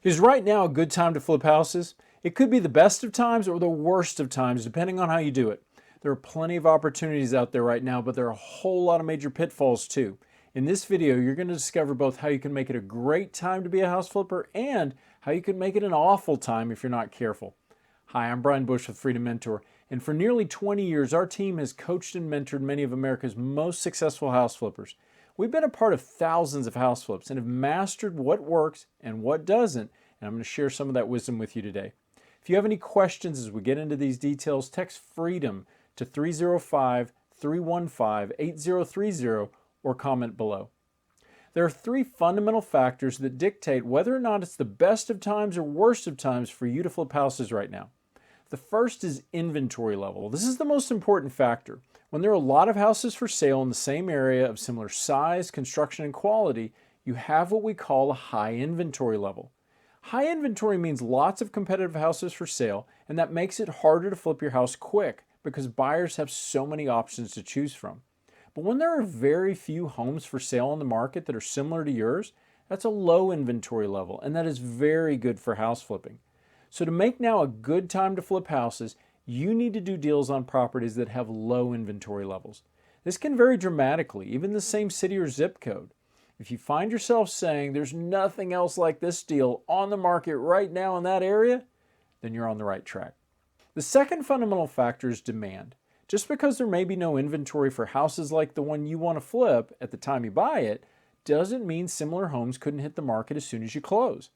Is right now a good time to flip houses? It could be the best of times or the worst of times, depending on how you do it. There are plenty of opportunities out there right now, but there are a whole lot of major pitfalls too. In this video, you're going to discover both how you can make it a great time to be a house flipper and how you can make it an awful time if you're not careful. Hi, I'm Brian Bush with Freedom Mentor, and for nearly 20 years, our team has coached and mentored many of America's most successful house flippers. We've been a part of thousands of house flips and have mastered what works and what doesn't, and I'm going to share some of that wisdom with you today. If you have any questions as we get into these details, text FREEDOM to 305-315-8030 or comment below. There are three fundamental factors that dictate whether or not it's the best of times or worst of times for you to flip houses right now. The first is inventory level. This is the most important factor. When there are a lot of houses for sale in the same area of similar size, construction, and quality, you have what we call a high inventory level. High inventory means lots of competitive houses for sale, and that makes it harder to flip your house quick because buyers have so many options to choose from. But when there are very few homes for sale on the market that are similar to yours, that's a low inventory level, and that is very good for house flipping. So to make now a good time to flip houses, you need to do deals on properties that have low inventory levels. This can vary dramatically, even the same city or zip code. If you find yourself saying there's nothing else like this deal on the market right now in that area, then you're on the right track. The second fundamental factor is demand. Just because there may be no inventory for houses like the one you want to flip at the time you buy it, doesn't mean similar homes couldn't hit the market as soon as you close.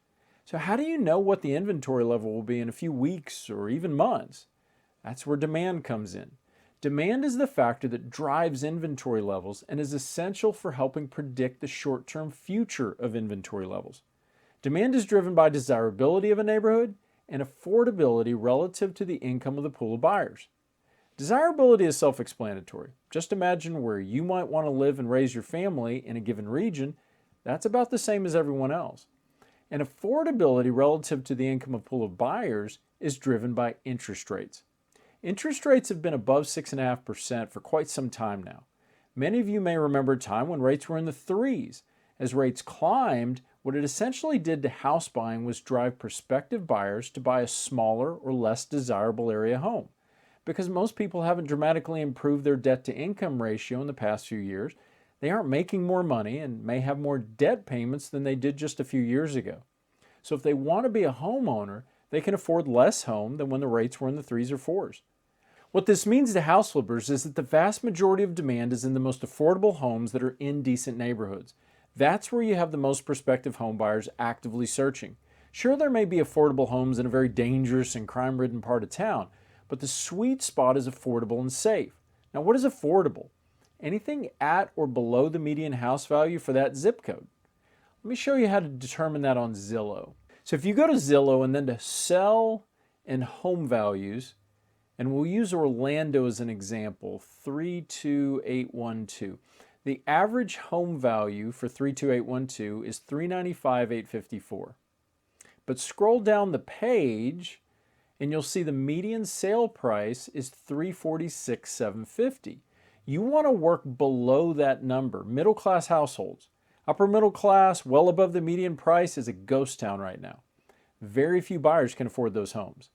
So how do you know what the inventory level will be in a few weeks or even months? That's where demand comes in. Demand is the factor that drives inventory levels and is essential for helping predict the short-term future of inventory levels. Demand is driven by desirability of a neighborhood and affordability relative to the income of the pool of buyers. Desirability is self-explanatory. Just imagine where you might want to live and raise your family in a given region. That's about the same as everyone else. And affordability relative to the income of a pool of buyers is driven by interest rates. Interest rates have been above 6.5% for quite some time now. Many of you may remember a time when rates were in the threes. As rates climbed, what it essentially did to house buying was drive prospective buyers to buy a smaller or less desirable area home. Because most people haven't dramatically improved their debt-to-income ratio in the past few years, they aren't making more money and may have more debt payments than they did just a few years ago. So if they want to be a homeowner, they can afford less home than when the rates were in the threes or fours. What this means to house flippers is that the vast majority of demand is in the most affordable homes that are in decent neighborhoods. That's where you have the most prospective home buyers actively searching. Sure, there may be affordable homes in a very dangerous and crime-ridden part of town, but the sweet spot is affordable and safe. Now, what is affordable? Anything at or below the median house value for that zip code. Let me show you how to determine that on Zillow. So if you go to Zillow and then to sell and home values, and we'll use Orlando as an example, 32812. The average home value for 32812 is $395,854. But scroll down the page and you'll see the median sale price is $346,750. You want to work below that number. Middle class households. Upper middle class, well above the median price, is a ghost town right now. Very few buyers can afford those homes.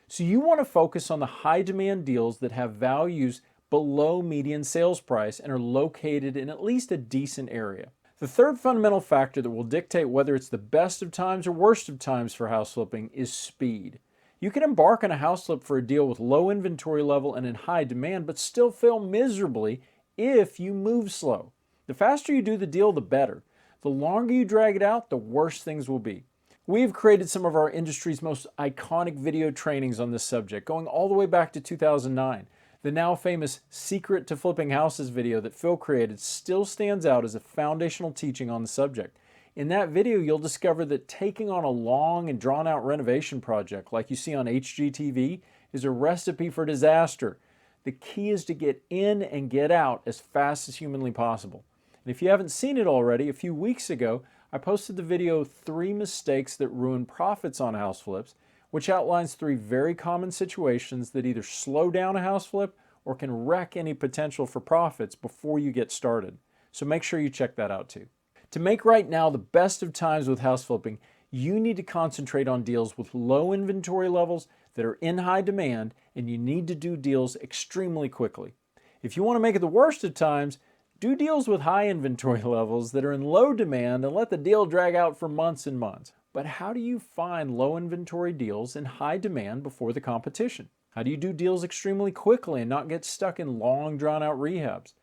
So you want to focus on the high demand deals that have values below median sales price and are located in at least a decent area. The third fundamental factor that will dictate whether it's the best of times or worst of times for house flipping is speed. You can embark on a house flip for a deal with low inventory level and in high demand, but still fail miserably if you move slow. The faster you do the deal, the better. The longer you drag it out, the worse things will be. We've created some of our industry's most iconic video trainings on this subject, going all the way back to 2009. The now famous Secret to Flipping Houses video that Phil created still stands out as a foundational teaching on the subject. In that video, you'll discover that taking on a long and drawn-out renovation project like you see on HGTV is a recipe for disaster. The key is to get in and get out as fast as humanly possible. And if you haven't seen it already, a few weeks ago, I posted the video 3 Mistakes That Ruin Profits on House Flips, which outlines 3 very common situations that either slow down a house flip or can wreck any potential for profits before you get started. So make sure you check that out too. To make right now the best of times with house flipping, You need to concentrate on deals with low inventory levels that are in high demand, and you need to do deals extremely quickly. If you want to make it the worst of times, do deals with high inventory levels that are in low demand and let the deal drag out for months and months. But how do you find low inventory deals in high demand before the competition? How do you do deals extremely quickly and not get stuck in long, drawn-out rehabs?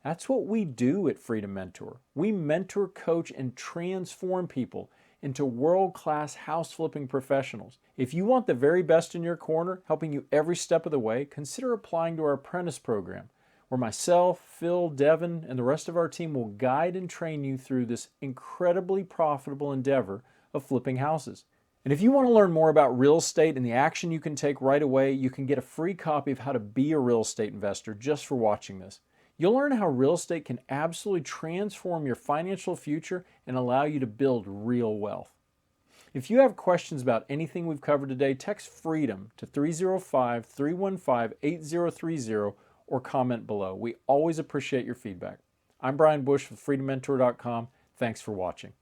That's what we do at Freedom Mentor. We mentor, coach, and transform people into world-class house flipping professionals. If you want the very best in your corner, helping you every step of the way, consider applying to our apprentice program, where myself, Phil, Devin, and the rest of our team will guide and train you through this incredibly profitable endeavor of flipping houses. And if you want to learn more about real estate and the action you can take right away, you can get a free copy of How to Be a Real Estate Investor just for watching this. You'll learn how real estate can absolutely transform your financial future and allow you to build real wealth. If you have questions about anything we've covered today, text FREEDOM to 305-315-8030 or comment below. We always appreciate your feedback. I'm Brian Bush with FreedomMentor.com. Thanks for watching.